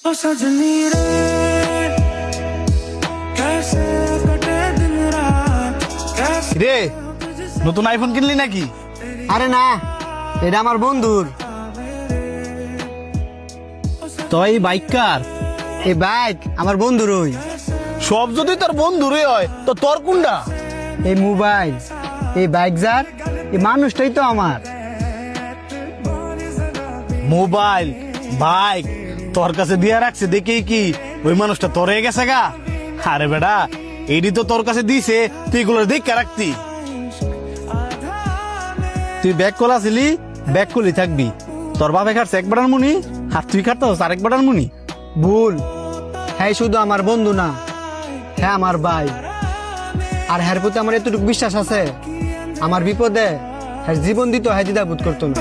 ओ सजनी रे कैसे कटे दिन रात कैसे রে নতুন আইফোন কিনলি নাকি? আরে না, এটা আমার বন্ধুর। তো এই বাইক কার? এই বাইক আমার বন্ধুরই। সব যদি তোর বন্ধুরে হয় তো তোর কোনটা? এই মোবাইল, এই বাইক যার, এই মানুষটাই তো আমার। মোবাইল বাইক তোর কাছে দিয়া রাখছে দেখি কি ওই মানুষটা তোর হয়ে গেছে গা? আরে বেটা এডি তো তোর কাছে দিছে, তুই এগুলো দেখে রাখতি। তুই ব্যাগ কলা ছিলি, ব্যাগ কলি থাকবি। তোর বাপে খাটছে এক বাটার মুনি, আর তুই খাটতাস আরেক বাটার মুনি। ভুল, হ্যাঁ শুধু আমার বন্ধু না, হ্যাঁ আমার ভাই। আর হ্যার প্রতি আমার এতটুকু বিশ্বাস আছে, আমার বিপদে হ্যাঁ জীবন দিত, হ্যাঁ দ্বিধাবোধ করতো না।